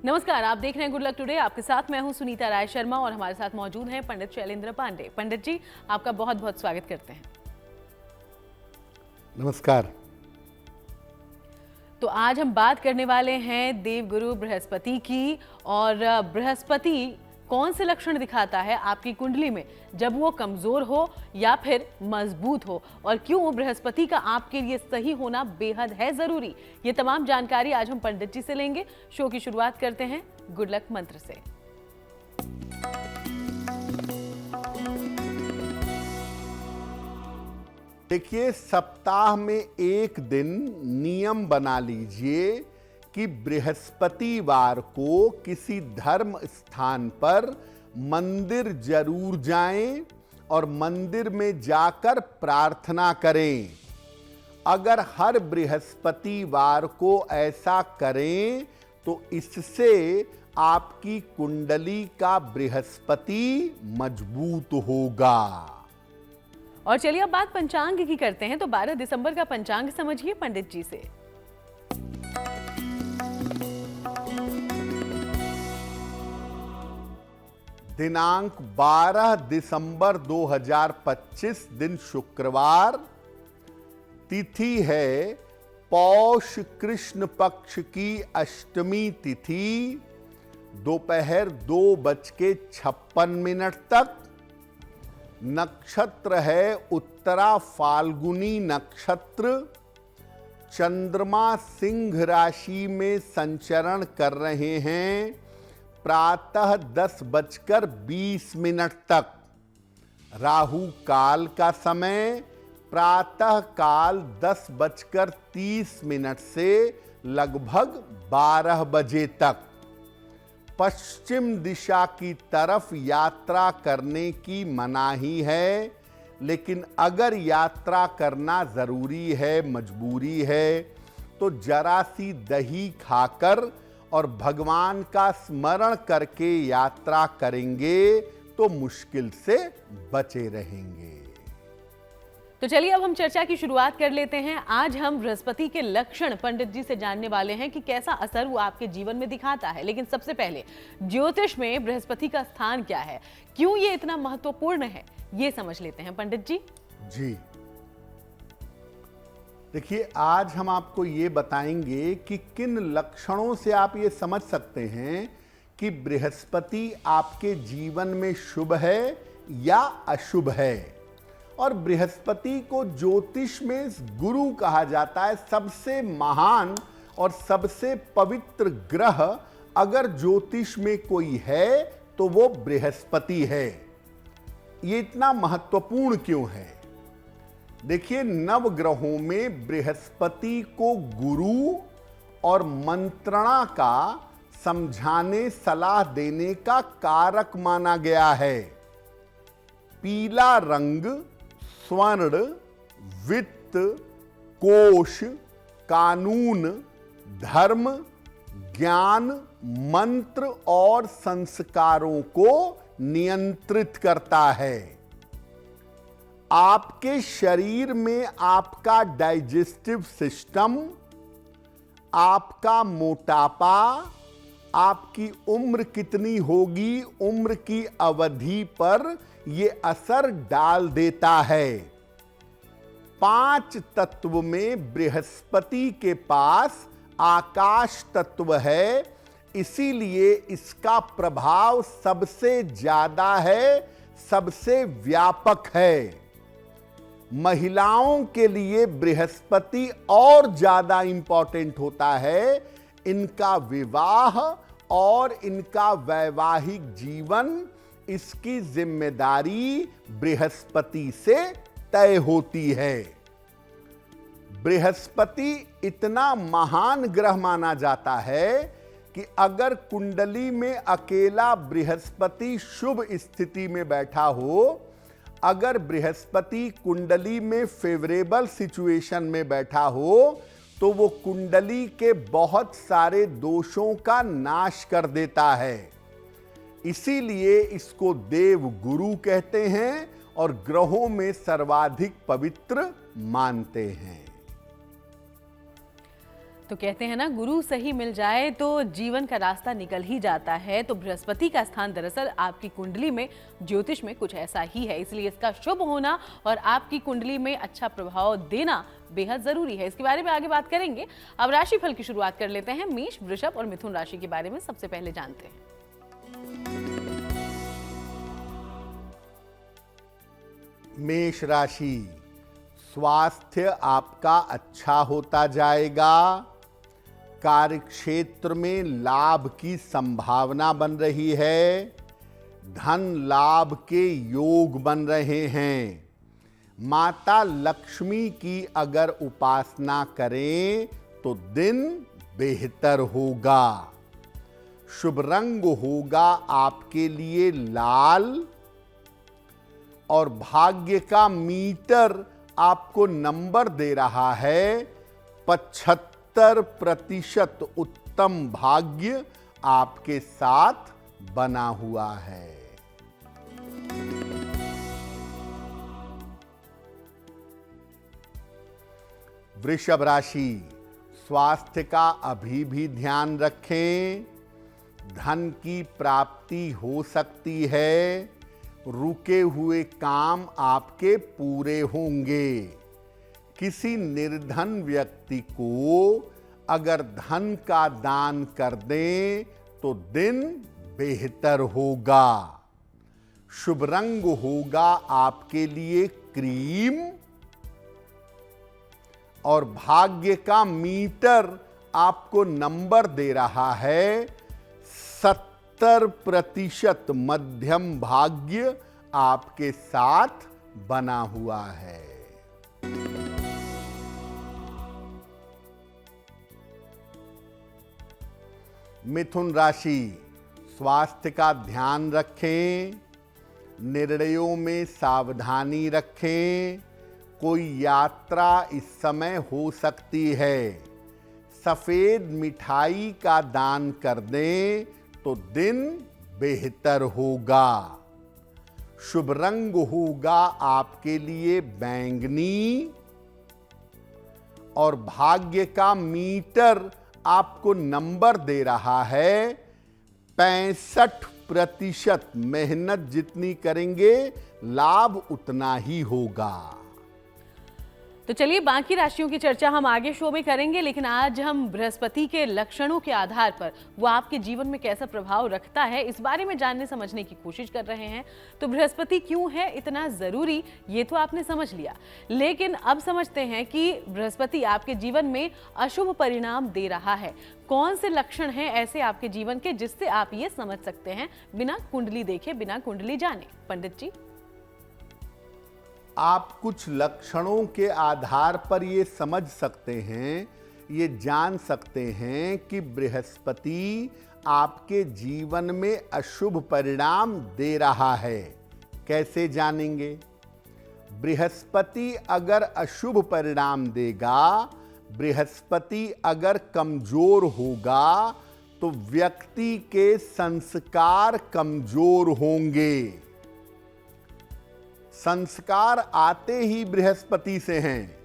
नमस्कार, आप देख रहे हैं गुड लक टुडे। आपके साथ मैं हूं सुनीता राय शर्मा और हमारे साथ मौजूद हैं पंडित शैलेंद्र पांडे। पंडित जी, आपका बहुत बहुत स्वागत करते हैं। नमस्कार। तो आज हम बात करने वाले हैं देवगुरु बृहस्पति की। और बृहस्पति कौन से लक्षण दिखाता है आपकी कुंडली में, जब वो कमजोर हो या फिर मजबूत हो, और क्यों बृहस्पति का आपके लिए सही होना बेहद है जरूरी। ये तमाम जानकारी आज हम पंडित जी से लेंगे। शो की शुरुआत करते हैं गुड लक मंत्र से। देखिए, सप्ताह में एक दिन नियम बना लीजिए कि बृहस्पतिवार को किसी धर्म स्थान पर मंदिर जरूर जाएं और मंदिर में जाकर प्रार्थना करें। अगर हर बृहस्पतिवार को ऐसा करें तो इससे आपकी कुंडली का बृहस्पति मजबूत होगा। और चलिए अब बात पंचांग की करते हैं। तो 12 दिसंबर का पंचांग समझिए पंडित जी से। दिनांक 12 दिसंबर 2025, दिन शुक्रवार। तिथि है पौष कृष्ण पक्ष की अष्टमी तिथि, दोपहर 2:56 तक। नक्षत्र है उत्तरा फाल्गुनी नक्षत्र। चंद्रमा सिंह राशि में संचरण कर रहे हैं प्रातः 10:20 तक। राहु काल का समय प्रातः काल 10:30 से लगभग 12 बजे तक। पश्चिम दिशा की तरफ यात्रा करने की मनाही है, लेकिन अगर यात्रा करना जरूरी है, मजबूरी है, तो जरा सी दही खाकर और भगवान का स्मरण करके यात्रा करेंगे तो मुश्किल से बचे रहेंगे। तो चलिए अब हम चर्चा की शुरुआत कर लेते हैं। आज हम बृहस्पति के लक्षण पंडित जी से जानने वाले हैं कि कैसा असर वो आपके जीवन में दिखाता है। लेकिन सबसे पहले ज्योतिष में बृहस्पति का स्थान क्या है, क्यों ये इतना महत्वपूर्ण है, ये समझ लेते हैं पंडित जी। जी देखिए, आज हम आपको ये बताएंगे कि किन लक्षणों से आप ये समझ सकते हैं कि बृहस्पति आपके जीवन में शुभ है या अशुभ है। और बृहस्पति को ज्योतिष में गुरु कहा जाता है। सबसे महान और सबसे पवित्र ग्रह अगर ज्योतिष में कोई है तो वो बृहस्पति है। ये इतना महत्वपूर्ण क्यों है? देखिए, नवग्रहों में बृहस्पति को गुरु और मंत्रणा का, समझाने सलाह देने का कारक माना गया है। पीला रंग स्वर्ण, वित्त, कोश, कानून, धर्म, ज्ञान, मंत्र और संस्कारों को नियंत्रित करता है। आपके शरीर में आपका डाइजेस्टिव सिस्टम, आपका मोटापा, आपकी उम्र कितनी होगी, उम्र की अवधि पर यह असर डाल देता है। 5 तत्व में बृहस्पति के पास आकाश तत्व है, इसीलिए इसका प्रभाव सबसे ज्यादा है, सबसे व्यापक है। महिलाओं के लिए बृहस्पति और ज्यादा इंपॉर्टेंट होता है। इनका विवाह और इनका वैवाहिक जीवन, इसकी जिम्मेदारी बृहस्पति से तय होती है। बृहस्पति इतना महान ग्रह माना जाता है कि अगर कुंडली में अकेला बृहस्पति शुभ स्थिति में बैठा हो, अगर बृहस्पति कुंडली में फेवरेबल सिचुएशन में बैठा हो, तो वो कुंडली के बहुत सारे दोषों का नाश कर देता है। इसीलिए इसको देव गुरु कहते हैं और ग्रहों में सर्वाधिक पवित्र मानते हैं। तो कहते हैं ना, गुरु सही मिल जाए तो जीवन का रास्ता निकल ही जाता है। तो बृहस्पति का स्थान दरअसल आपकी कुंडली में ज्योतिष में कुछ ऐसा ही है, इसलिए इसका शुभ होना और आपकी कुंडली में अच्छा प्रभाव देना बेहद जरूरी है। इसके बारे में आगे बात करेंगे। अब राशिफल की शुरुआत कर लेते हैं। मेष, वृषभ और मिथुन राशि के बारे में सबसे पहले जानते हैं। मेष राशि, स्वास्थ्य आपका अच्छा होता जाएगा। कार्य क्षेत्र में लाभ की संभावना बन रही है। धन लाभ के योग बन रहे हैं। माता लक्ष्मी की अगर उपासना करें तो दिन बेहतर होगा। शुभ रंग होगा आपके लिए लाल और भाग्य का मीटर आपको नंबर दे रहा है 75% उत्तम भाग्य आपके साथ बना हुआ है। वृषभ राशि, स्वास्थ्य का अभी भी ध्यान रखें। धन की प्राप्ति हो सकती है। रुके हुए काम आपके पूरे होंगे। किसी निर्धन व्यक्ति को अगर धन का दान कर दें तो दिन बेहतर होगा। शुभ रंग होगा आपके लिए क्रीम और भाग्य का मीटर आपको नंबर दे रहा है 70% मध्यम भाग्य आपके साथ बना हुआ है। मिथुन राशि, स्वास्थ्य का ध्यान रखें। निर्णयों में सावधानी रखें। कोई यात्रा इस समय हो सकती है। सफेद मिठाई का दान कर दें तो दिन बेहतर होगा। शुभ रंग होगा आपके लिए बैंगनी और भाग्य का मीटर आपको नंबर दे रहा है 65%। मेहनत जितनी करेंगे लाभ उतना ही होगा। तो चलिए, बाकी राशियों की चर्चा हम आगे शो में करेंगे, लेकिन आज हम बृहस्पति के लक्षणों के आधार पर वो आपके जीवन में कैसा प्रभाव रखता है इस बारे में जानने समझने की कोशिश कर रहे हैं। तो बृहस्पति क्यों है इतना जरूरी, ये तो आपने समझ लिया, लेकिन अब समझते हैं कि बृहस्पति आपके जीवन में अशुभ परिणाम दे रहा है। कौन से लक्षण हैं ऐसे आपके जीवन के जिससे आप ये समझ सकते हैं बिना कुंडली देखे, बिना कुंडली जाने? पंडित जी, आप कुछ लक्षणों के आधार पर ये समझ सकते हैं, ये जान सकते हैं कि बृहस्पति आपके जीवन में अशुभ परिणाम दे रहा है। कैसे जानेंगे? बृहस्पति अगर अशुभ परिणाम देगा, बृहस्पति अगर कमजोर होगा तो व्यक्ति के संस्कार कमजोर होंगे। संस्कार आते ही बृहस्पति से हैं।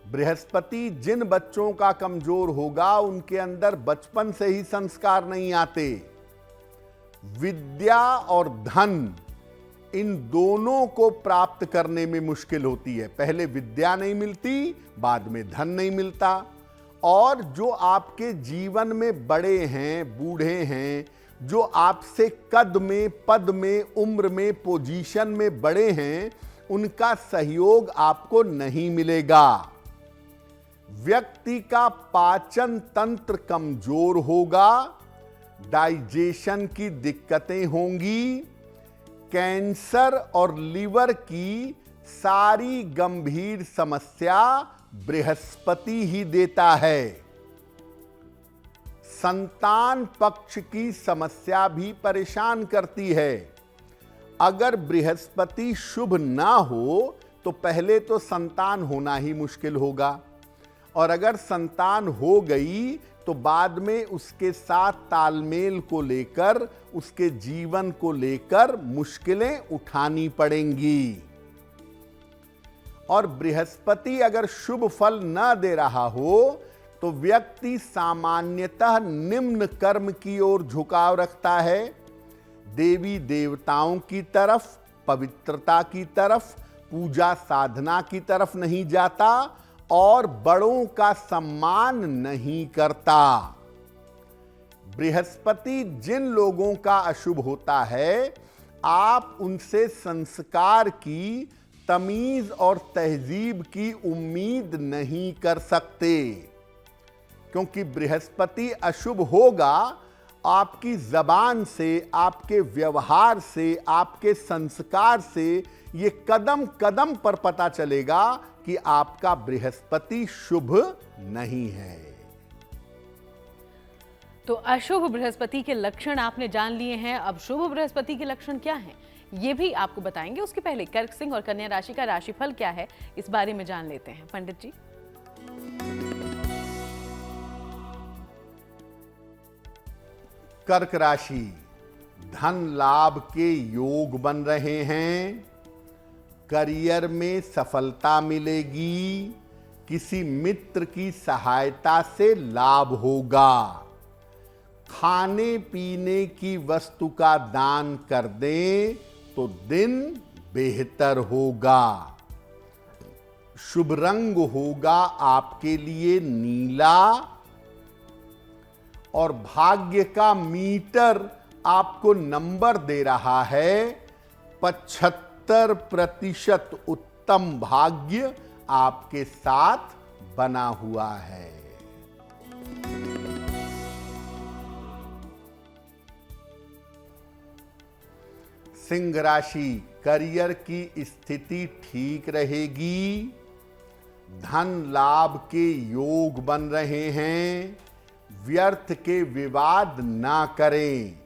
बृहस्पति जिन बच्चों का कमजोर होगा उनके अंदर बचपन से ही संस्कार नहीं आते। विद्या और धन, इन दोनों को प्राप्त करने में मुश्किल होती है। पहले विद्या नहीं मिलती, बाद में धन नहीं मिलता। और जो आपके जीवन में बड़े हैं, बूढ़े हैं, जो आपसे कद में, पद में, उम्र में, पोजीशन में बड़े हैं, उनका सहयोग आपको नहीं मिलेगा। व्यक्ति का पाचन तंत्र कमजोर होगा। डाइजेशन की दिक्कतें होंगी। कैंसर और लिवर की सारी गंभीर समस्या बृहस्पति ही देता है। संतान पक्ष की समस्या भी परेशान करती है। अगर बृहस्पति शुभ ना हो तो पहले तो संतान होना ही मुश्किल होगा, और अगर संतान हो गई तो बाद में उसके साथ तालमेल को लेकर, उसके जीवन को लेकर मुश्किलें उठानी पड़ेंगी। और बृहस्पति अगर शुभ फल न दे रहा हो तो व्यक्ति सामान्यतः निम्न कर्म की ओर झुकाव रखता है, देवी देवताओं की तरफ, पवित्रता की तरफ, पूजा साधना की तरफ नहीं जाता और बड़ों का सम्मान नहीं करता। बृहस्पति जिन लोगों का अशुभ होता है, आप उनसे संस्कार की, तमीज और तहजीब की उम्मीद नहीं कर सकते, क्योंकि बृहस्पति अशुभ होगा। आपकी जबान से, आपके व्यवहार से, आपके संस्कार से ये कदम कदम पर पता चलेगा कि आपका बृहस्पति शुभ नहीं है। तो अशुभ बृहस्पति के लक्षण आपने जान लिए हैं। अब शुभ बृहस्पति के लक्षण क्या हैं, ये भी आपको बताएंगे। उसके पहले कर्क सिंह और कन्या राशि का राशिफल क्या है, इस बारे में जान लेते हैं। पंडित जी, कर्क राशि, धन लाभ के योग बन रहे हैं, करियर में सफलता मिलेगी, किसी मित्र की सहायता से लाभ होगा, खाने पीने की वस्तु का दान कर दें तो दिन बेहतर होगा, शुभ रंग होगा आपके लिए नीला, और भाग्य का मीटर आपको नंबर दे रहा है 75% उत्तम भाग्य आपके साथ बना हुआ है। सिंह राशि, करियर की स्थिति ठीक रहेगी, धन लाभ के योग बन रहे हैं, व्यर्थ के विवाद ना करें,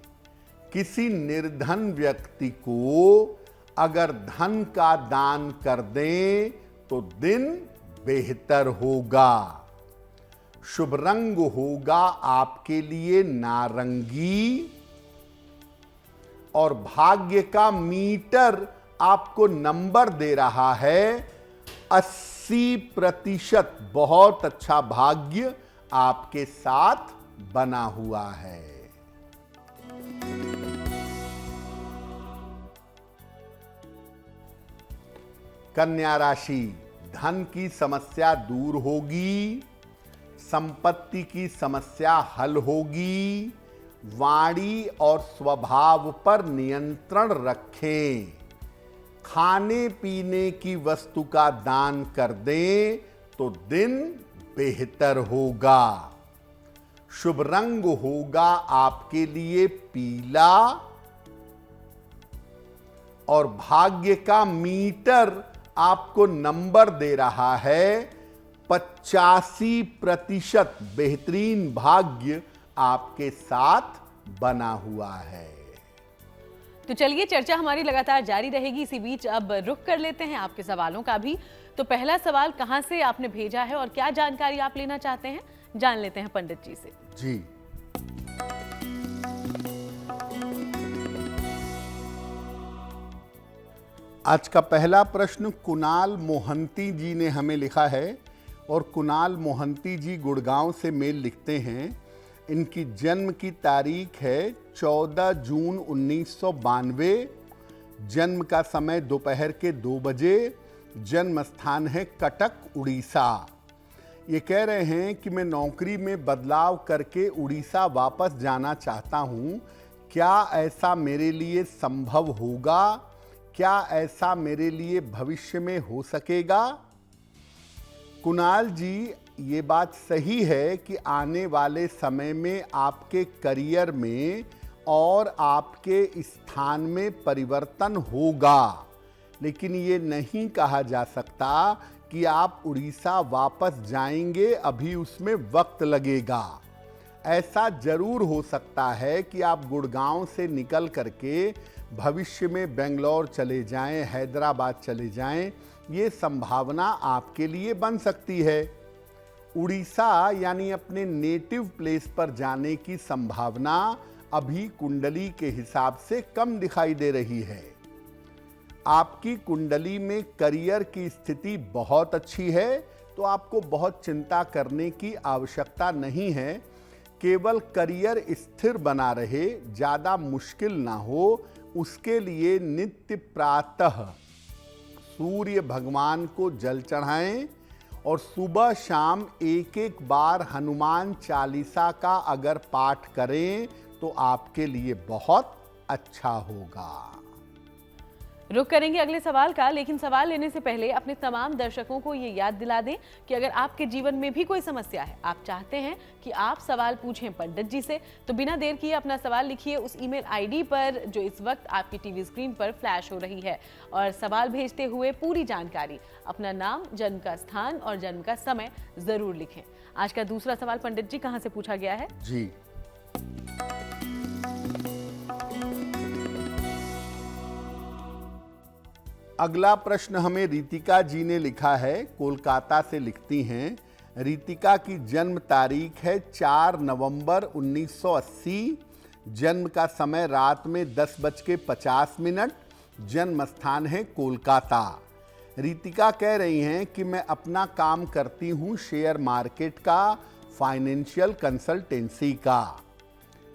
किसी निर्धन व्यक्ति को अगर धन का दान कर दें तो दिन बेहतर होगा, शुभ रंग होगा आपके लिए नारंगी, और भाग्य का मीटर आपको नंबर दे रहा है 80%। बहुत अच्छा भाग्य आपके साथ बना हुआ है। कन्या राशि, धन की समस्या दूर होगी, संपत्ति की समस्या हल होगी, वाणी और स्वभाव पर नियंत्रण रखें, खाने पीने की वस्तु का दान कर दें तो दिन बेहतर होगा, शुभ रंग होगा आपके लिए पीला, और भाग्य का मीटर आपको नंबर दे रहा है 85%। बेहतरीन भाग्य आपके साथ बना हुआ है। तो चलिए चर्चा हमारी लगातार जारी रहेगी। इसी बीच अब रुख कर लेते हैं आपके सवालों का भी। तो पहला सवाल कहां से आपने भेजा है और क्या जानकारी आप लेना चाहते हैं, जान लेते हैं पंडित जी से। जी, आज का पहला प्रश्न कुणाल मोहंती जी ने हमें लिखा है, और कुणाल मोहंती जी गुड़गांव से मेल लिखते हैं। इनकी जन्म की तारीख है 14 जून 1992, जन्म का समय दोपहर के 2 बजे, जन्म स्थान है कटक, उड़ीसा। ये कह रहे हैं कि मैं नौकरी में बदलाव करके उड़ीसा वापस जाना चाहता हूँ, क्या ऐसा मेरे लिए संभव होगा? क्या ऐसा मेरे लिए भविष्य में हो सकेगा? कुणाल जी, ये बात सही है कि आने वाले समय में आपके करियर में और आपके स्थान में परिवर्तन होगा, लेकिन ये नहीं कहा जा सकता कि आप उड़ीसा वापस जाएंगे, अभी उसमें वक्त लगेगा। ऐसा जरूर हो सकता है कि आप गुड़गांव से निकल करके भविष्य में बेंगलोर चले जाएं, हैदराबाद चले जाएं, ये संभावना आपके लिए बन सकती है। उड़ीसा यानी अपने नेटिव प्लेस पर जाने की संभावना अभी कुंडली के हिसाब से कम दिखाई दे रही है। आपकी कुंडली में करियर की स्थिति बहुत अच्छी है, तो आपको बहुत चिंता करने की आवश्यकता नहीं है। केवल करियर स्थिर बना रहे, ज़्यादा मुश्किल ना हो, उसके लिए नित्य प्रातः सूर्य भगवान को जल चढ़ाएं और सुबह शाम एक एक बार हनुमान चालीसा का अगर पाठ करें तो आपके लिए बहुत अच्छा होगा। रुक करेंगे अगले सवाल का, लेकिन सवाल लेने से पहले अपने तमाम दर्शकों को ये याद दिला दें कि अगर आपके जीवन में भी कोई समस्या है, आप चाहते हैं कि आप सवाल पूछें पंडित जी से, तो बिना देर किए अपना सवाल लिखिए उस ईमेल आईडी पर जो इस वक्त आपकी टीवी स्क्रीन पर फ्लैश हो रही है, और सवाल भेजते हुए पूरी जानकारी, अपना नाम, जन्म का स्थान और जन्म का समय जरूर लिखें। आज का दूसरा सवाल पंडित जी कहाँ से पूछा गया है? जी, अगला प्रश्न हमें रितिका जी ने लिखा है, कोलकाता से लिखती हैं। रितिका की जन्म तारीख है 4 नवंबर 1980, जन्म का समय रात में 10:50, जन्म स्थान है कोलकाता। रितिका कह रही हैं कि मैं अपना काम करती हूँ शेयर मार्केट का, फाइनेंशियल कंसल्टेंसी का।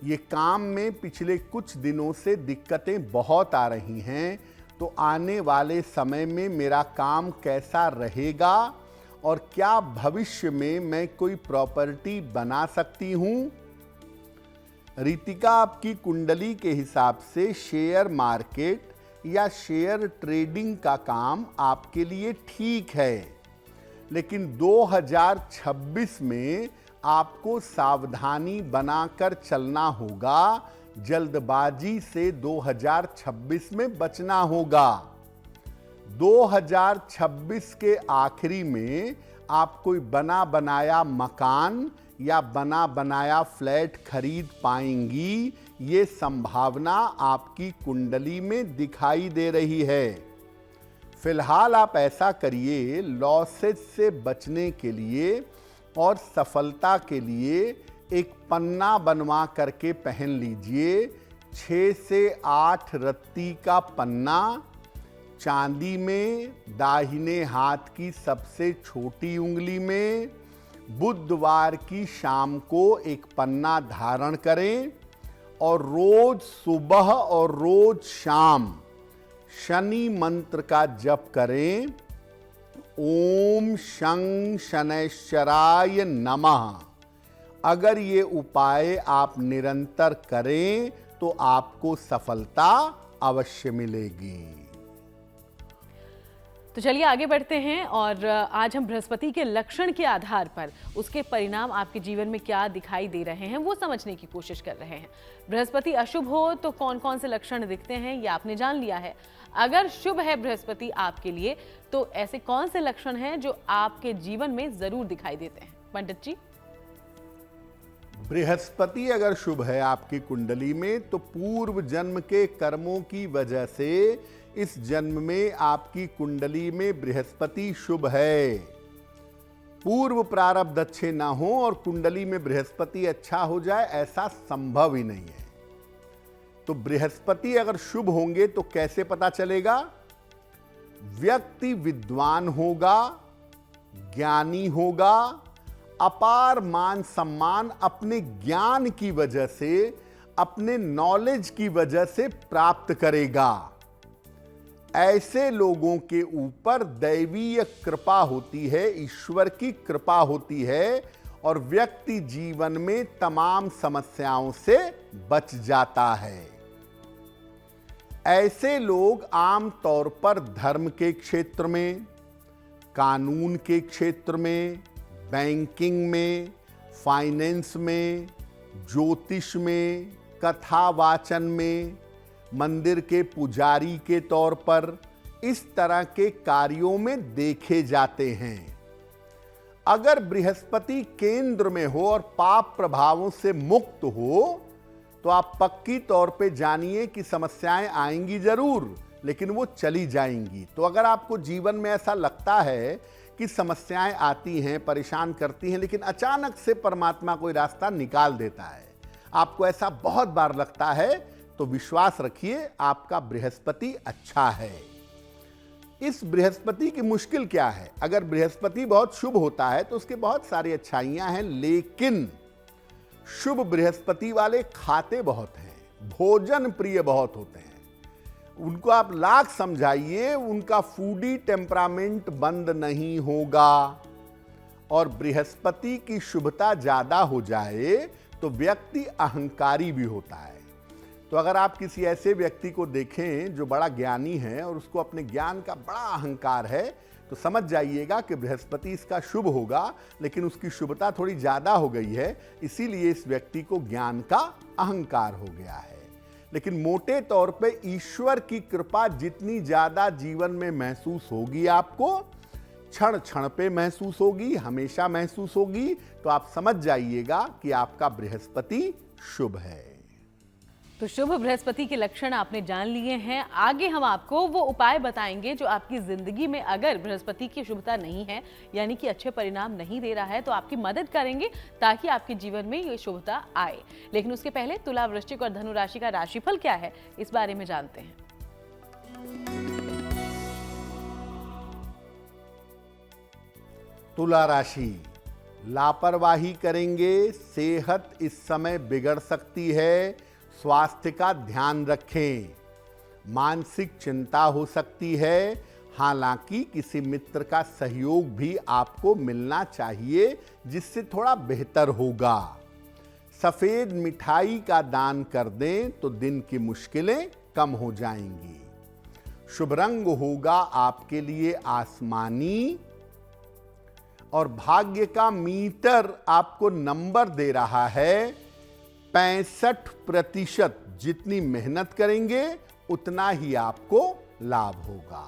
ये काम में पिछले कुछ दिनों से दिक्कतें बहुत आ रही हैं, तो आने वाले समय में मेरा काम कैसा रहेगा और क्या भविष्य में मैं कोई प्रॉपर्टी बना सकती हूं? रितिका, आपकी कुंडली के हिसाब से शेयर मार्केट या शेयर ट्रेडिंग का काम आपके लिए ठीक है, लेकिन 2026 में आपको सावधानी बनाकर चलना होगा। जल्दबाजी से 2026 में बचना होगा। 2026 के आखिरी में आप कोई बना बनाया मकान या बना बनाया फ्लैट खरीद पाएंगी, ये संभावना आपकी कुंडली में दिखाई दे रही है। फिलहाल आप ऐसा करिए, लॉसेस से बचने के लिए और सफलता के लिए एक पन्ना बनवा करके पहन लीजिए। 6 से 8 रत्ती का पन्ना, चांदी में, दाहिने हाथ की सबसे छोटी उंगली में। बुधवार की शाम को एक पन्ना धारण करें और रोज सुबह और रोज शाम शनि मंत्र का जप करें। ओम शं शनैश्चराय नमः। अगर ये उपाय आप निरंतर करें तो आपको सफलता अवश्य मिलेगी। तो चलिए आगे बढ़ते हैं, और आज हम बृहस्पति के लक्षण के आधार पर उसके परिणाम आपके जीवन में क्या दिखाई दे रहे हैं वो समझने की कोशिश कर रहे हैं। बृहस्पति अशुभ हो तो कौन कौन से लक्षण दिखते हैं ये आपने जान लिया है। अगर शुभ है बृहस्पति आपके लिए, तो ऐसे कौन से लक्षण हैं जो आपके जीवन में जरूर दिखाई देते हैं पंडित जी? बृहस्पति अगर शुभ है आपकी कुंडली में, तो पूर्व जन्म के कर्मों की वजह से इस जन्म में आपकी कुंडली में बृहस्पति शुभ है। पूर्व प्रारब्ध अच्छे ना हो और कुंडली में बृहस्पति अच्छा हो जाए, ऐसा संभव ही नहीं है। तो बृहस्पति अगर शुभ होंगे तो कैसे पता चलेगा? व्यक्ति विद्वान होगा, ज्ञानी होगा, अपार मान सम्मान अपने ज्ञान की वजह से, अपने नॉलेज की वजह से प्राप्त करेगा। ऐसे लोगों के ऊपर दैवीय कृपा होती है, ईश्वर की कृपा होती है, और व्यक्ति जीवन में तमाम समस्याओं से बच जाता है। ऐसे लोग आमतौर पर धर्म के क्षेत्र में, कानून के क्षेत्र में, बैंकिंग में, फाइनेंस में, ज्योतिष में, कथावाचन में, मंदिर के पुजारी के तौर पर इस तरह के कार्यों में देखे जाते हैं। अगर बृहस्पति केंद्र में हो और पाप प्रभावों से मुक्त हो तो आप पक्की तौर पे जानिए कि समस्याएं आएंगी जरूर, लेकिन वो चली जाएंगी। तो अगर आपको जीवन में ऐसा लगता है कि समस्याएं आती हैं, परेशान करती हैं, लेकिन अचानक से परमात्मा कोई रास्ता निकाल देता है, आपको ऐसा बहुत बार लगता है, तो विश्वास रखिए आपका बृहस्पति अच्छा है। इस बृहस्पति की मुश्किल क्या है? अगर बृहस्पति बहुत शुभ होता है तो उसके बहुत सारी अच्छाइयां हैं, लेकिन शुभ बृहस्पति वाले खाते बहुत हैं, भोजन प्रिय बहुत होते हैं। उनको आप लाख समझाइए, उनका फूडी टेम्परामेंट बंद नहीं होगा। और बृहस्पति की शुभता ज्यादा हो जाए तो व्यक्ति अहंकारी भी होता है। तो अगर आप किसी ऐसे व्यक्ति को देखें जो बड़ा ज्ञानी है और उसको अपने ज्ञान का बड़ा अहंकार है, तो समझ जाइएगा कि बृहस्पति इसका शुभ होगा, लेकिन उसकी शुभता थोड़ी ज्यादा हो गई है, इसीलिए इस व्यक्ति को ज्ञान का अहंकार हो गया है। लेकिन मोटे तौर पे ईश्वर की कृपा जितनी ज्यादा जीवन में महसूस होगी, आपको क्षण क्षण पे महसूस होगी, हमेशा महसूस होगी, तो आप समझ जाइएगा कि आपका बृहस्पति शुभ है। तो शुभ बृहस्पति के लक्षण आपने जान लिए हैं। आगे हम आपको वो उपाय बताएंगे जो आपकी जिंदगी में अगर बृहस्पति की शुभता नहीं है, यानी कि अच्छे परिणाम नहीं दे रहा है, तो आपकी मदद करेंगे ताकि आपके जीवन में ये शुभता आए। लेकिन उसके पहले तुला, वृश्चिक और धनु राशि का राशिफल क्या है, इस बारे में जानते हैं। तुला राशि, लापरवाही करेंगे, सेहत इस समय बिगड़ सकती है, स्वास्थ्य का ध्यान रखें। मानसिक चिंता हो सकती है, हालांकि किसी मित्र का सहयोग भी आपको मिलना चाहिए जिससे थोड़ा बेहतर होगा। सफेद मिठाई का दान कर दें तो दिन की मुश्किलें कम हो जाएंगी। शुभ रंग होगा आपके लिए आसमानी, और भाग्य का मीटर आपको नंबर दे रहा है 65%। जितनी मेहनत करेंगे उतना ही आपको लाभ होगा।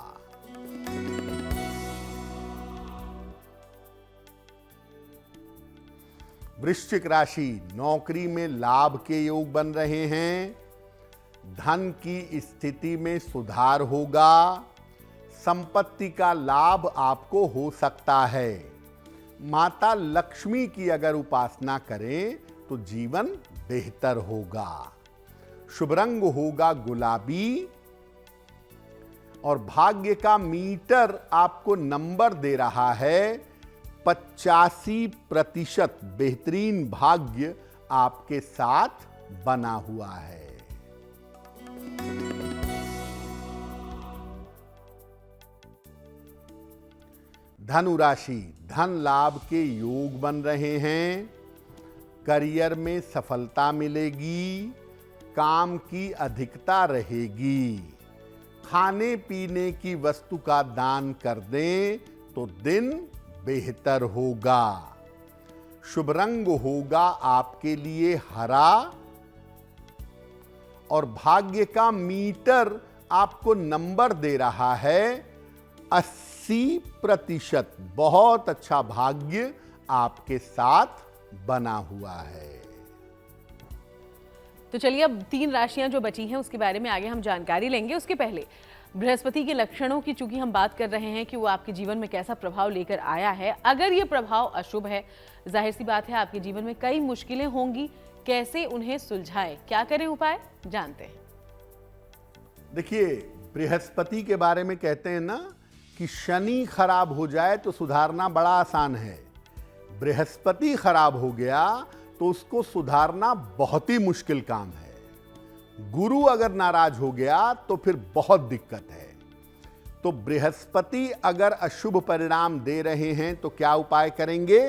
वृश्चिक राशि, नौकरी में लाभ के योग बन रहे हैं, धन की स्थिति में सुधार होगा, संपत्ति का लाभ आपको हो सकता है। माता लक्ष्मी की अगर उपासना करें तो जीवन बेहतर होगा। शुभ रंग होगा गुलाबी, और भाग्य का मीटर आपको नंबर दे रहा है 85%। बेहतरीन भाग्य आपके साथ बना हुआ है। धनु राशि, धन लाभ के योग बन रहे हैं, करियर में सफलता मिलेगी, काम की अधिकता रहेगी। खाने पीने की वस्तु का दान कर दें तो दिन बेहतर होगा। शुभ रंग होगा आपके लिए हरा, और भाग्य का मीटर आपको नंबर दे रहा है 80%। बहुत अच्छा भाग्य आपके साथ बना हुआ है। तो चलिए अब 3 राशियां जो बची हैं उसके बारे में आगे हम जानकारी लेंगे। उसके पहले बृहस्पति के लक्षणों की चूंकि हम बात कर रहे हैं कि वो आपके जीवन में कैसा प्रभाव लेकर आया है। अगर ये प्रभाव अशुभ है, जाहिर सी बात है आपके जीवन में कई मुश्किलें होंगी। कैसे उन्हें सुलझाएं, क्या करें, उपाय जानते हैं। देखिए, बृहस्पति के बारे में कहते हैं ना कि शनि खराब हो जाए तो सुधारना बड़ा आसान है, बृहस्पति खराब हो गया तो उसको सुधारना बहुत ही मुश्किल काम है। गुरु अगर नाराज हो गया तो फिर बहुत दिक्कत है। तो बृहस्पति अगर अशुभ परिणाम दे रहे हैं तो क्या उपाय करेंगे?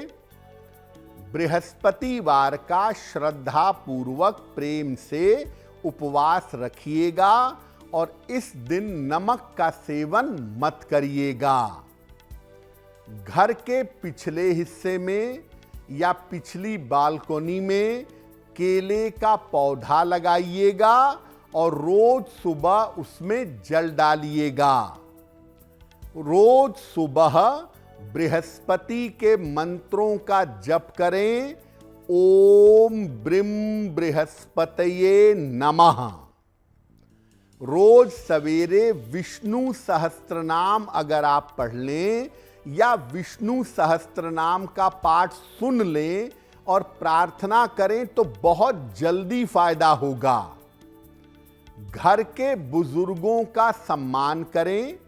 बृहस्पतिवार का श्रद्धा पूर्वक प्रेम से उपवास रखिएगा और इस दिन नमक का सेवन मत करिएगा। घर के पिछले हिस्से में या पिछली बालकोनी में केले का पौधा लगाइएगा और रोज सुबह उसमें जल डालिएगा। रोज सुबह बृहस्पति के मंत्रों का जप करें। ओम ब्रीम बृहस्पतये नमः। रोज सवेरे विष्णु सहस्त्रनाम अगर आप पढ़ लें या विष्णु सहस्त्रनाम का पाठ सुन लें और प्रार्थना करें तो बहुत जल्दी फायदा होगा। घर के बुजुर्गों का सम्मान करें,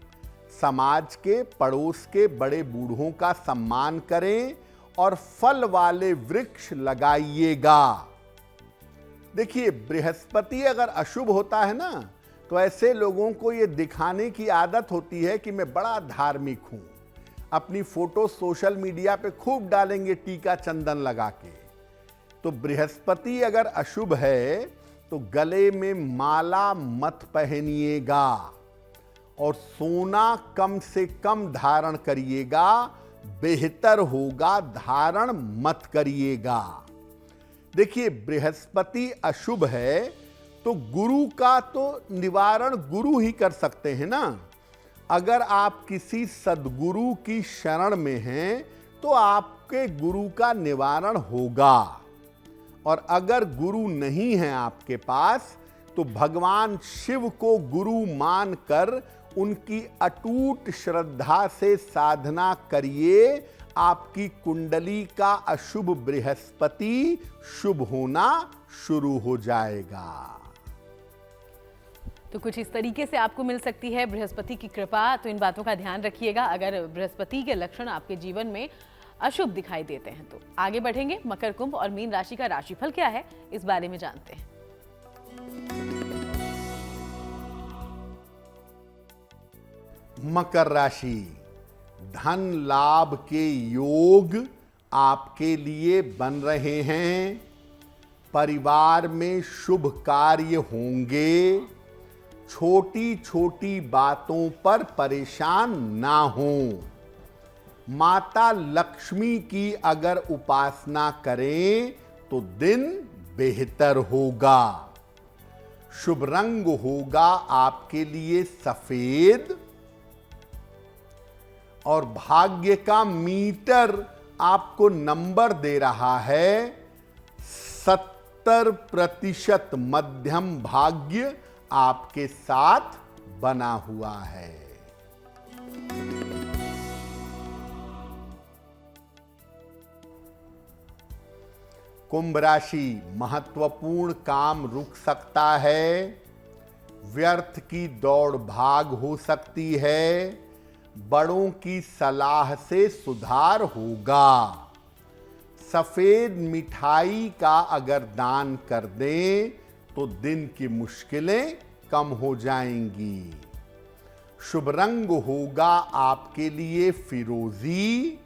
समाज के, पड़ोस के बड़े बूढ़ों का सम्मान करें और फल वाले वृक्ष लगाइएगा। देखिए, बृहस्पति अगर अशुभ होता है ना, तो ऐसे लोगों को ये दिखाने की आदत होती है कि मैं बड़ा धार्मिक हूं। अपनी फोटो सोशल मीडिया पे खूब डालेंगे टीका चंदन लगा के। तो बृहस्पति अगर अशुभ है तो गले में माला मत पहनिएगा और सोना कम से कम धारण करिएगा। बेहतर होगा धारण मत करिएगा। देखिए, बृहस्पति अशुभ है तो गुरु का तो निवारण गुरु ही कर सकते हैं ना। अगर आप किसी सद्गुरु की शरण में हैं तो आपके गुरु का निवारण होगा। और अगर गुरु नहीं है आपके पास तो भगवान शिव को गुरु मानकर उनकी अटूट श्रद्धा से साधना करिए। आपकी कुंडली का अशुभ बृहस्पति शुभ होना शुरू हो जाएगा। तो कुछ इस तरीके से आपको मिल सकती है बृहस्पति की कृपा। तो इन बातों का ध्यान रखिएगा अगर बृहस्पति के लक्षण आपके जीवन में अशुभ दिखाई देते हैं। तो आगे बढ़ेंगे, मकर, कुंभ और मीन राशि का राशिफल क्या है इस बारे में जानते हैं। मकर राशि, धन लाभ के योग आपके लिए बन रहे हैं। परिवार में शुभ कार्य होंगे। छोटी छोटी बातों पर परेशान ना हों। माता लक्ष्मी की अगर उपासना करें तो दिन बेहतर होगा। शुभ रंग होगा आपके लिए सफेद और भाग्य का मीटर आपको नंबर दे रहा है 70% मध्यम भाग्य आपके साथ बना हुआ है। कुंभ राशि, महत्वपूर्ण काम रुक सकता है। व्यर्थ की दौड़ भाग हो सकती है। बड़ों की सलाह से सुधार होगा। सफेद मिठाई का अगर दान कर दें तो दिन की मुश्किलें कम हो जाएंगी। शुभ रंग होगा आपके लिए फिरोजी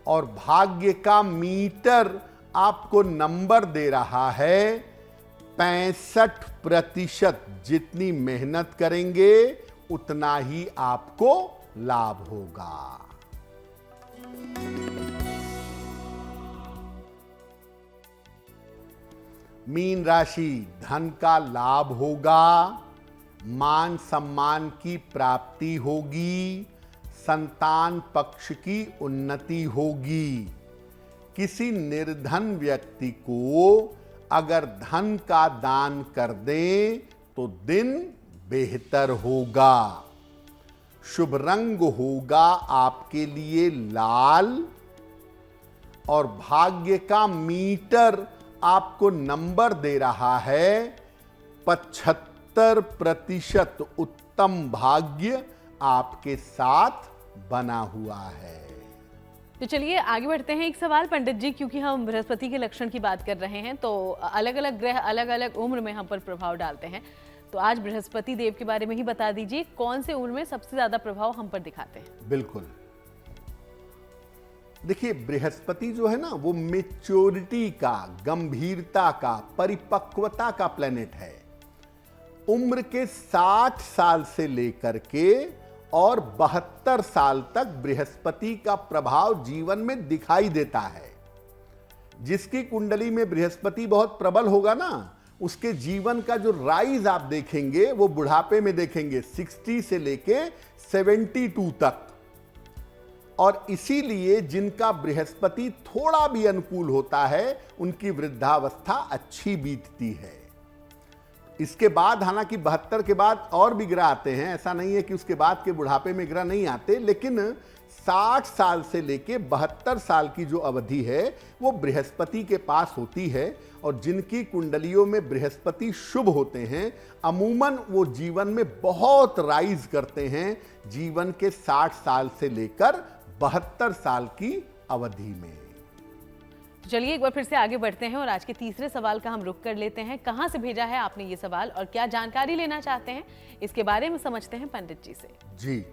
और भाग्य का मीटर आपको नंबर दे रहा है 65%। जितनी मेहनत करेंगे उतना ही आपको लाभ होगा। मीन राशि, धन का लाभ होगा। मान सम्मान की प्राप्ति होगी। संतान पक्ष की उन्नति होगी। किसी निर्धन व्यक्ति को अगर धन का दान कर दें तो दिन बेहतर होगा। शुभ रंग होगा आपके लिए लाल और भाग्य का मीटर आपको नंबर दे रहा है 75%। उत्तम भाग्य आपके साथ बना हुआ है। तो चलिए आगे बढ़ते हैं। एक सवाल पंडित जी, क्योंकि हम बृहस्पति के लक्षण की बात कर रहे हैं तो अलग अलग ग्रह अलग अलग उम्र में हम पर प्रभाव डालते हैं। तो आज बृहस्पति देव के बारे में ही बता दीजिए, कौन से उम्र में सबसे ज्यादा प्रभाव हम पर दिखाते हैं। बिल्कुल, देखिए बृहस्पति जो है ना वो मैच्योरिटी का, गंभीरता का, परिपक्वता का प्लेनेट है। उम्र के 60 साल से लेकर के और 72 साल तक बृहस्पति का प्रभाव जीवन में दिखाई देता है। जिसकी कुंडली में बृहस्पति बहुत प्रबल होगा ना, उसके जीवन का जो राइज आप देखेंगे वो बुढ़ापे में देखेंगे 60 से लेके 72 तक। और इसीलिए जिनका बृहस्पति थोड़ा भी अनुकूल होता है उनकी वृद्धावस्था अच्छी बीतती है। इसके बाद हालांकि 72 के बाद और भी ग्रह आते हैं, ऐसा नहीं है कि उसके बाद के बुढ़ापे में ग्रह नहीं आते, लेकिन 60 साल से लेके 72 साल की जो अवधि है वो बृहस्पति के पास होती है। और जिनकी कुंडलियों में बृहस्पति शुभ होते हैं अमूमन वो जीवन में बहुत राइज करते हैं जीवन के 60 साल से लेकर 72 साल की अवधि में। चलिए एक बार फिर से आगे बढ़ते हैं और आज के तीसरे सवाल का हम रुख कर लेते हैं। कहां से भेजा है आपने ये सवाल और क्या जानकारी लेना चाहते हैं, इसके बारे में समझते हैं पंडित जी से। जी,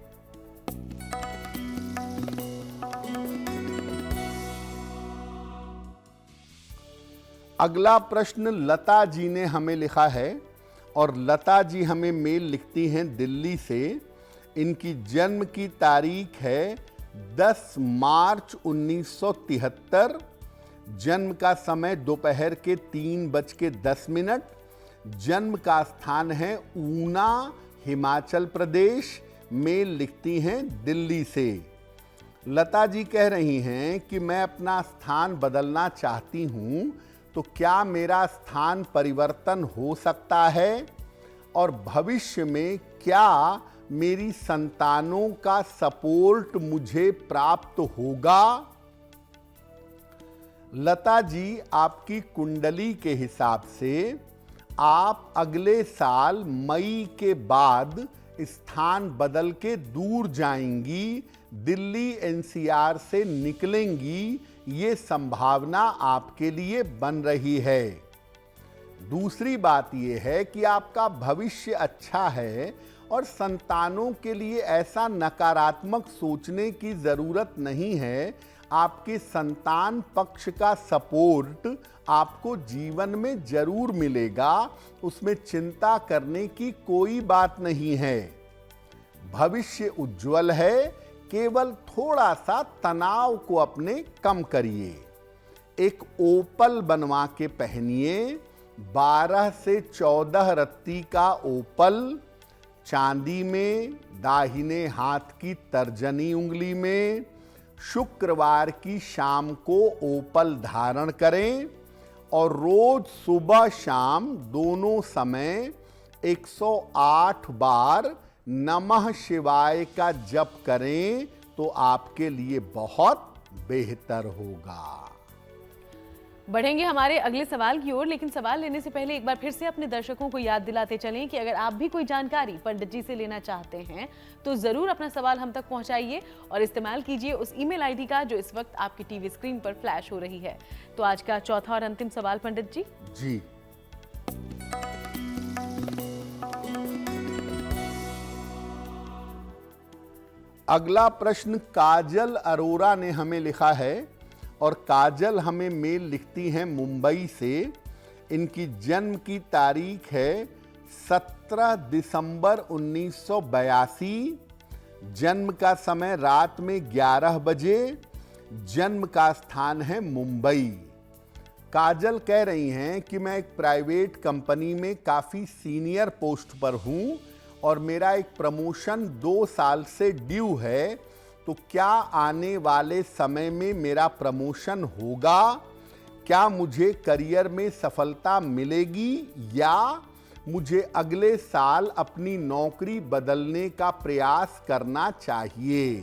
अगला प्रश्न लता जी ने हमें लिखा है और लता जी हमें मेल लिखती हैं दिल्ली से। इनकी जन्म की तारीख है 10 मार्च 1973। जन्म का समय दोपहर के 3:10। जन्म का स्थान है ऊना, हिमाचल प्रदेश। मेल लिखती हैं दिल्ली से। लता जी कह रही हैं कि मैं अपना स्थान बदलना चाहती हूं, तो क्या मेरा स्थान परिवर्तन हो सकता है और भविष्य में क्या मेरी संतानों का सपोर्ट मुझे प्राप्त होगा? लता जी, आपकी कुंडली के हिसाब से आप अगले साल मई के बाद स्थान बदल के दूर जाएंगी, दिल्ली एनसीआर से निकलेंगी, ये संभावना आपके लिए बन रही है। दूसरी बात यह है कि आपका भविष्य अच्छा है और संतानों के लिए ऐसा नकारात्मक सोचने की जरूरत नहीं है। आपके संतान पक्ष का सपोर्ट आपको जीवन में जरूर मिलेगा, उसमें चिंता करने की कोई बात नहीं है। भविष्य उज्जवल है, केवल थोड़ा सा तनाव को अपने कम करिए। एक ओपल बनवा के पहनिए, 12 से 14 रत्ती का ओपल, चांदी में, दाहिने हाथ की तर्जनी उंगली में। शुक्रवार की शाम को ओपल धारण करें और रोज सुबह शाम दोनों समय 108 बार नमः शिवाय का जप करें तो आपके लिए बहुत बेहतर होगा। बढ़ेंगे हमारे अगले सवाल की ओर, लेकिन सवाल लेने से पहले एक बार फिर से अपने दर्शकों को याद दिलाते चलें कि अगर आप भी कोई जानकारी पंडित जी से लेना चाहते हैं तो जरूर अपना सवाल हम तक पहुंचाइए और इस्तेमाल कीजिए उस ईमेल आईडी का जो इस वक्त आपकी टीवी स्क्रीन पर फ्लैश हो रही है। तो आज का चौथा और अंतिम सवाल पंडित जी। जी, अगला प्रश्न काजल अरोरा ने हमें लिखा है और काजल हमें मेल लिखती हैं मुंबई से। इनकी जन्म की तारीख है 17 दिसंबर 1982। जन्म का समय रात में 11 बजे। जन्म का स्थान है मुंबई। काजल कह रही हैं कि मैं एक प्राइवेट कंपनी में काफ़ी सीनियर पोस्ट पर हूं और मेरा एक प्रमोशन 2 साल से ड्यू है, तो क्या आने वाले समय में मेरा प्रमोशन होगा? क्या मुझे करियर में सफलता मिलेगी या मुझे अगले साल अपनी नौकरी बदलने का प्रयास करना चाहिए?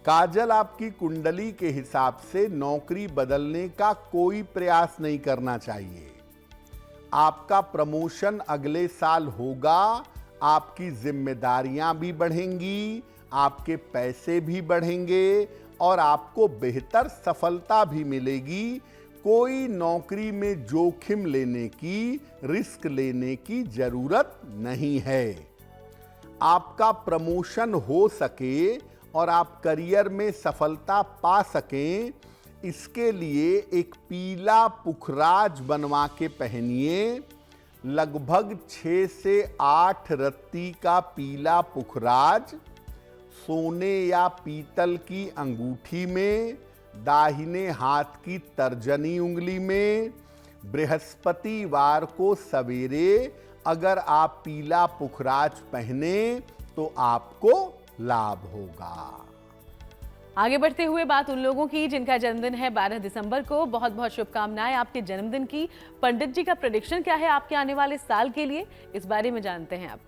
काजल, आपकी कुंडली के हिसाब से नौकरी बदलने का कोई प्रयास नहीं करना चाहिए। आपका प्रमोशन अगले साल होगा, आपकी जिम्मेदारियां भी बढ़ेंगी, आपके पैसे भी बढ़ेंगे और आपको बेहतर सफलता भी मिलेगी। कोई नौकरी में जोखिम लेने की, रिस्क लेने की जरूरत नहीं है। आपका प्रमोशन हो सके और आप करियर में सफलता पा सकें, इसके लिए एक पीला पुखराज बनवा के पहनिए। लगभग 6 से 8 रत्ती का पीला पुखराज सोने या पीतल की अंगूठी में, दाहिने हाथ की तर्जनी उंगली में। बृहस्पतिवार को सवेरे अगर आप पीला पुखराज पहने तो आपको लाभ होगा। आगे बढ़ते हुए बात उन लोगों की जिनका जन्मदिन है 12 दिसंबर को। बहुत बहुत शुभकामनाएं आपके जन्मदिन की। पंडित जी का प्रेडिक्शन क्या है आपके आने वाले साल के लिए, इस बारे में जानते हैं आप।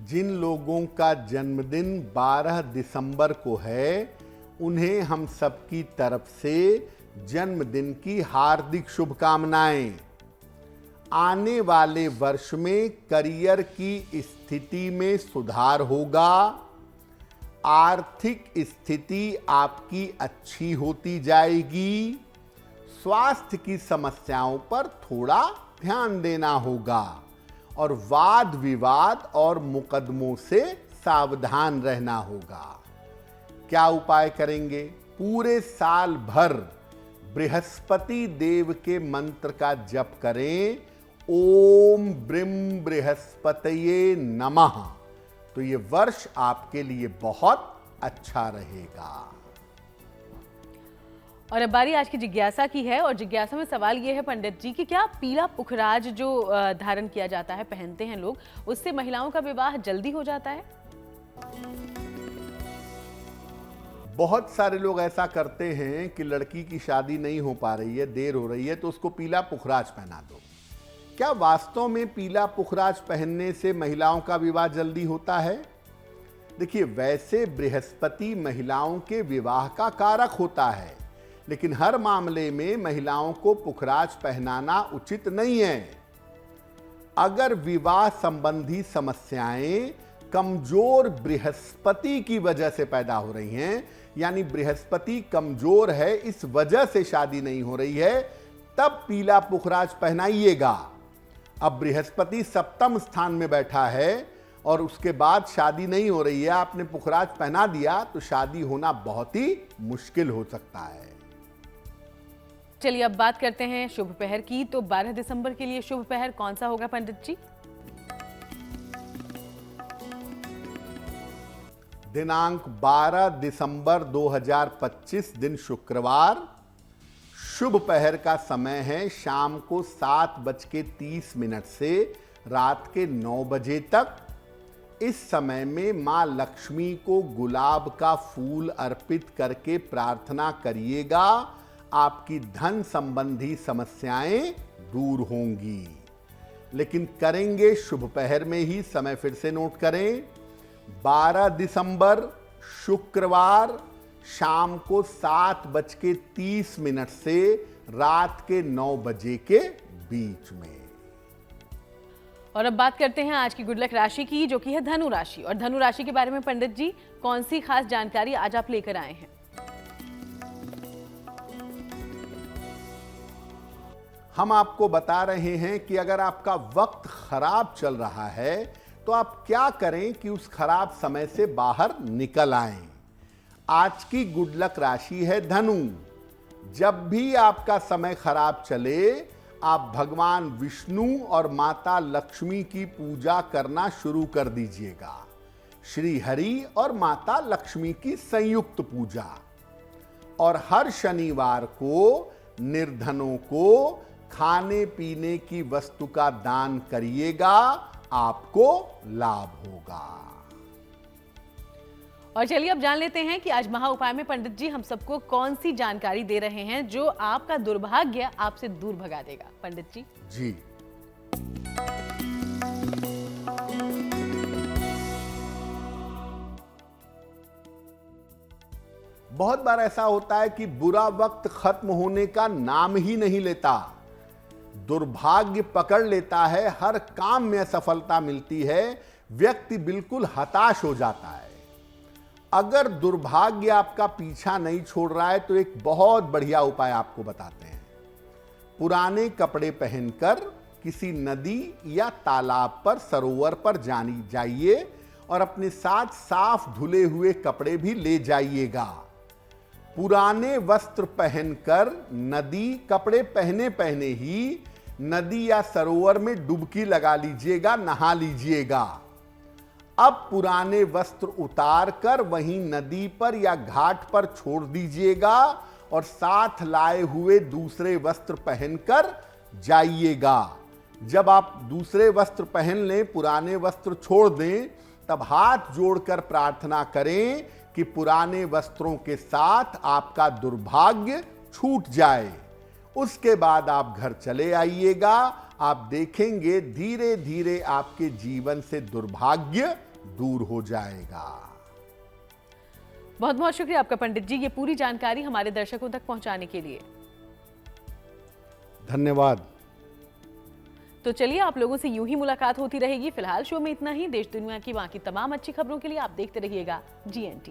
जिन लोगों का जन्मदिन 12 दिसंबर को है, उन्हें हम सबकी तरफ से जन्मदिन की हार्दिक शुभकामनाएं। आने वाले वर्ष में करियर की स्थिति में सुधार होगा। आर्थिक स्थिति आपकी अच्छी होती जाएगी। स्वास्थ्य की समस्याओं पर थोड़ा ध्यान देना होगा और वाद विवाद और मुकदमों से सावधान रहना होगा। क्या उपाय करेंगे? पूरे साल भर बृहस्पति देव के मंत्र का जप करें, ओम ब्रीम बृहस्पतये नमः। तो ये वर्ष आपके लिए बहुत अच्छा रहेगा। और अब बारी आज की जिज्ञासा की है, और जिज्ञासा में सवाल ये है पंडित जी कि क्या पीला पुखराज जो धारण किया जाता है, पहनते हैं लोग, उससे महिलाओं का विवाह जल्दी हो जाता है? बहुत सारे लोग ऐसा करते हैं कि लड़की की शादी नहीं हो पा रही है, देर हो रही है, तो उसको पीला पुखराज पहना दो। क्या वास्तव में पीला पुखराज पहनने से महिलाओं का विवाह जल्दी होता है? देखिए, वैसे बृहस्पति महिलाओं के विवाह का कारक होता है, लेकिन हर मामले में महिलाओं को पुखराज पहनाना उचित नहीं है। अगर विवाह संबंधी समस्याएं कमजोर बृहस्पति की वजह से पैदा हो रही हैं, यानी बृहस्पति कमजोर है, इस वजह से शादी नहीं हो रही है, तब पीला पुखराज पहनाइएगा। अब बृहस्पति सप्तम स्थान में बैठा है और उसके बाद शादी नहीं हो रही है, आपने पुखराज पहना दिया तो शादी होना बहुत ही मुश्किल हो सकता है। चलिए अब बात करते हैं शुभ पहर की। तो 12 दिसंबर के लिए शुभ पहर कौन सा होगा पंडित जी? दिनांक 12 दिसंबर 2025 दिन शुक्रवार। शुभ पहर का समय है शाम को 7:30 से रात के 9 बजे तक। इस समय में मां लक्ष्मी को गुलाब का फूल अर्पित करके प्रार्थना करिएगा। आपकी धन संबंधी समस्याएं दूर होंगी। लेकिन करेंगे शुभ पहर में ही। समय फिर से नोट करें, 12 दिसंबर शुक्रवार शाम को 7:30 से रात के 9 बजे के बीच में। और अब बात करते हैं आज की गुड लक राशि की, जो कि है धनु राशि। और धनु राशि के बारे में पंडित जी कौन सी खास जानकारी आज आप लेकर आए हैं? हम आपको बता रहे हैं कि अगर आपका वक्त खराब चल रहा है तो आप क्या करें कि उस खराब समय से बाहर निकल आएं। आज की गुड लक राशि है धनु। जब भी आपका समय खराब चले, आप भगवान विष्णु और माता लक्ष्मी की पूजा करना शुरू कर दीजिएगा। श्री हरि और माता लक्ष्मी की संयुक्त पूजा। और हर शनिवार को निर्धनों को खाने पीने की वस्तु का दान करिएगा, आपको लाभ होगा। और चलिए अब जान लेते हैं कि आज महा उपाय में पंडित जी हम सबको कौन सी जानकारी दे रहे हैं जो आपका दुर्भाग्य आपसे दूर भगा देगा। पंडित जी जी, बहुत बार ऐसा होता है कि बुरा वक्त खत्म होने का नाम ही नहीं लेता, दुर्भाग्य पकड़ लेता है, हर काम में असफलता मिलती है, व्यक्ति बिल्कुल हताश हो जाता है। अगर दुर्भाग्य आपका पीछा नहीं छोड़ रहा है तो एक बहुत बढ़िया उपाय आपको बताते हैं। पुराने कपड़े पहनकर किसी नदी या तालाब पर, सरोवर पर जाइए और अपने साथ साफ धुले हुए कपड़े भी ले जाइएगा। पुराने वस्त्र पहनकर नदी, कपड़े पहने पहने ही नदी या सरोवर में डुबकी लगा लीजिएगा, नहा लीजिएगा। अब पुराने वस्त्र उतार कर वहीं नदी पर या घाट पर छोड़ दीजिएगा और साथ लाए हुए दूसरे वस्त्र पहनकर जाइएगा। जब आप दूसरे वस्त्र पहन लें, पुराने वस्त्र छोड़ दें, तब हाथ जोड़कर प्रार्थना करें कि पुराने वस्त्रों के साथ आपका दुर्भाग्य छूट जाए। उसके बाद आप घर चले आइएगा। आप देखेंगे धीरे धीरे आपके जीवन से दुर्भाग्य दूर हो जाएगा। बहुत बहुत शुक्रिया आपका पंडित जी, ये पूरी जानकारी हमारे दर्शकों तक पहुंचाने के लिए। धन्यवाद। तो चलिए, आप लोगों से यूं ही मुलाकात होती रहेगी। फिलहाल शो में इतना ही। देश दुनिया की बाकी तमाम अच्छी खबरों के लिए आप देखते रहिएगा GNT।